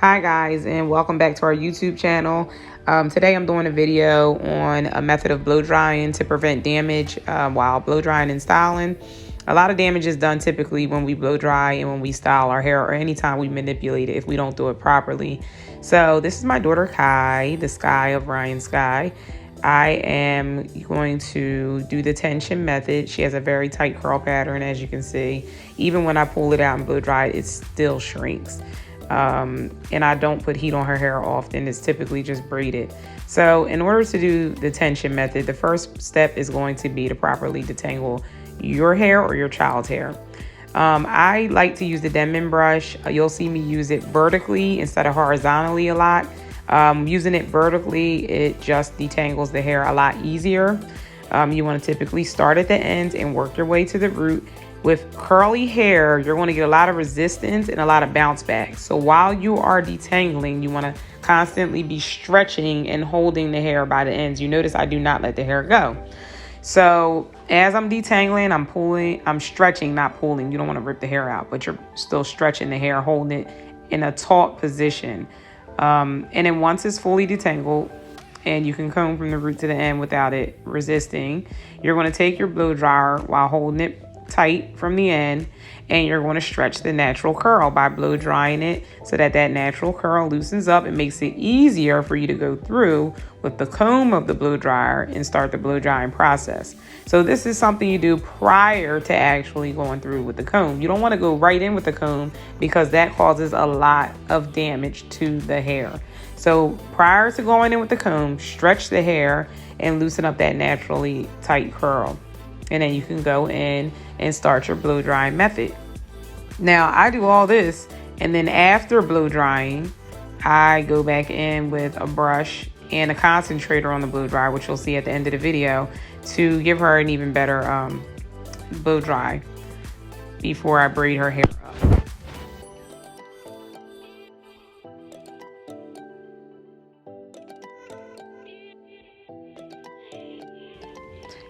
Hi guys, and welcome back to our YouTube channel. Today I'm doing a video on a method of blow drying to prevent damage while blow drying and styling. A lot of damage is done typically when we blow dry and when we style our hair, or anytime we manipulate it if we don't do it properly. So this is my daughter Kai, the Sky of Ryan Sky. I am going to do the tension method. She has a very tight curl pattern, as you can see. Even when I pull it out and blow dry it, it still shrinks. And I don't put heat on her hair often. It's typically just braided. So in order to do the tension method, the first step is going to be to properly detangle your hair or your child's hair. I like to use the Denman brush. You'll see me use it vertically instead of horizontally a lot. Using it vertically, it just detangles the hair a lot easier. You want to typically start at the ends and work your way to the root. With curly hair, you're going to get a lot of resistance and a lot of bounce back. So while you are detangling, you want to constantly be stretching and holding the hair by the ends. You notice I do not let the hair go. So as I'm detangling, I'm pulling, I'm stretching, not pulling. You don't want to rip the hair out, but you're still stretching the hair, holding it in a taut position. And then once it's fully detangled, and you can comb from the root to the end without it resisting, you're going to take your blow dryer while holding it tight from the end, and you're going to stretch the natural curl by blow drying it so that that natural curl loosens up. It makes it easier for you to go through with the comb of the blow dryer and start the blow drying process. So this is something you do prior to actually going through with the comb. You don't want to go right in with the comb because that causes a lot of damage to the hair. So prior to going in with the comb, stretch the hair and loosen up that naturally tight curl. And then you can go in and start your blow drying method. Now I do all this, and then after blow drying, I go back in with a brush and a concentrator on the blow dryer, which you'll see at the end of the video, to give her an even better blow dry before I braid her hair up.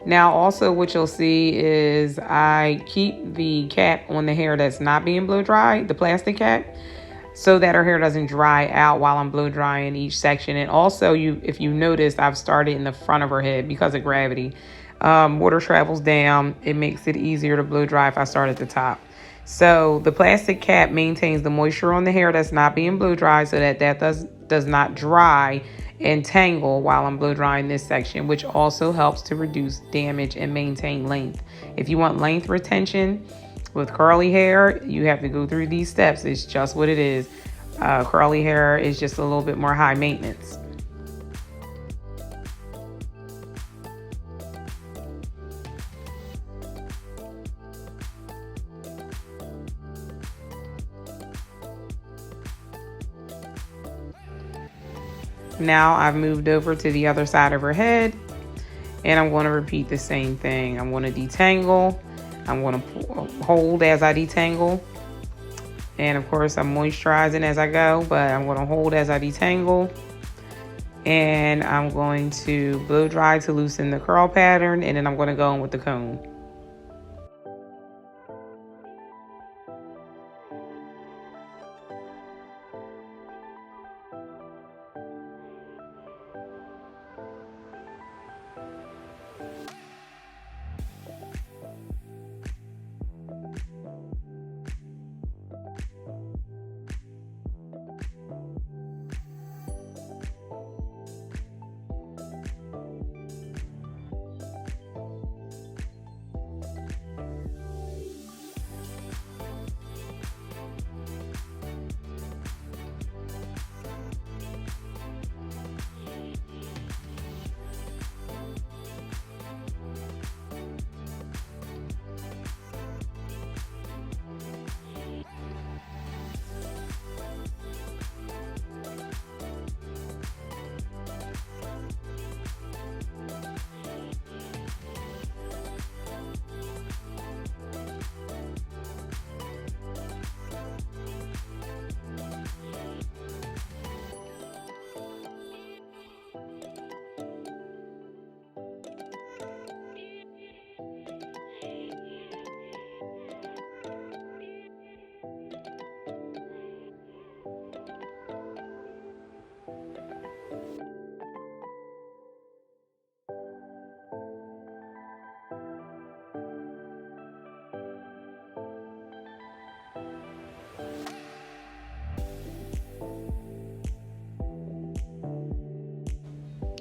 Now also what you'll see is I keep the cap on the hair that's not being blow dried, the plastic cap, so that her hair doesn't dry out while I'm blow drying each section. And also, if you noticed, I've started in the front of her head because of gravity. Water travels down. It makes it easier to blow dry if I start at the top. So the plastic cap maintains the moisture on the hair that's not being blow dried so that does not dry and tangle while I'm blow drying this section, which also helps to reduce damage and maintain length. If you want length retention with curly hair, you have to go through these steps. It's just what it is. Curly hair is just a little bit more high maintenance. Now I've moved over to the other side of her head, and I'm going to repeat the same thing. I'm going to detangle. I'm going to hold as I detangle. And of course I'm moisturizing as I go, but I'm going to hold as I detangle. And I'm going to blow dry to loosen the curl pattern, and then I'm going to go in with the comb.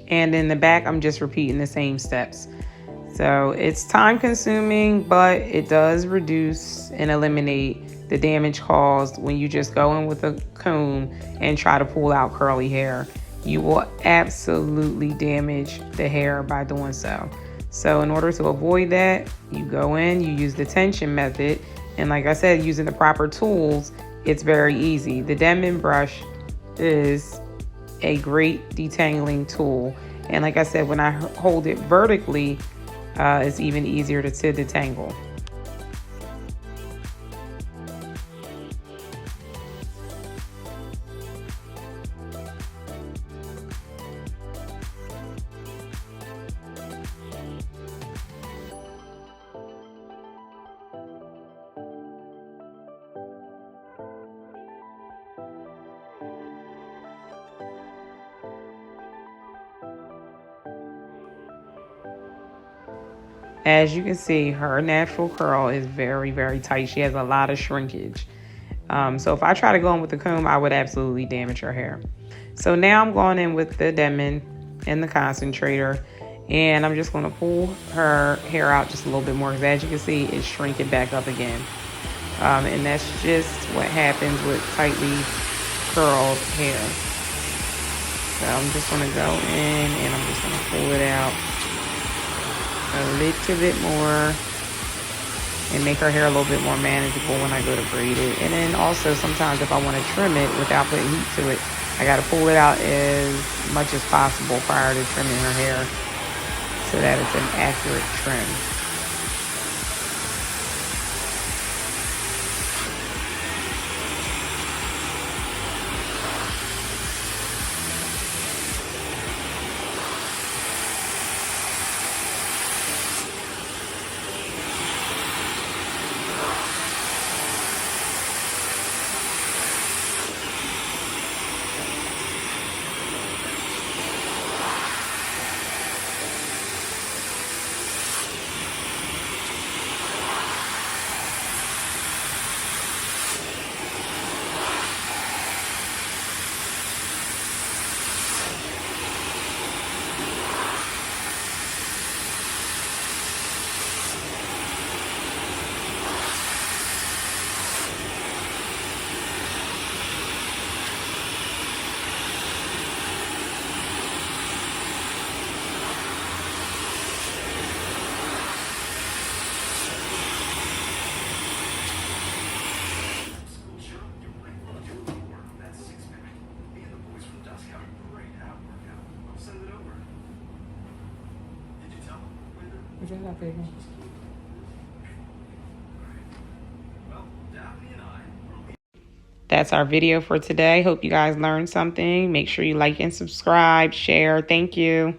And in the back, I'm just repeating the same steps. So it's time consuming, but it does reduce and eliminate the damage caused when you just go in with a comb and try to pull out curly hair. You will absolutely damage the hair by doing so. So in order to avoid that, you go in, you use the tension method. And like I said, using the proper tools, it's very easy. The Denman brush is a great detangling tool. And like I said, when I hold it vertically, it's even easier to detangle. As you can see, her natural curl is very, very tight. She has a lot of shrinkage. So if I try to go in with the comb, I would absolutely damage her hair. So now I'm going in with the Denman and the concentrator, and I'm just going to pull her hair out just a little bit more, because as you can see, it's shrinking back up again. And that's just what happens with tightly curled hair. So I'm just going to go in and I'm just going to pull it out a little bit more and make her hair a little bit more manageable when I go to braid it. And then also sometimes if I want to trim it without putting heat to it, I got to pull it out as much as possible prior to trimming her hair so that it's an accurate trim. That's our video for today. Hope you guys learned something. Make sure you like and subscribe, share. Thank you.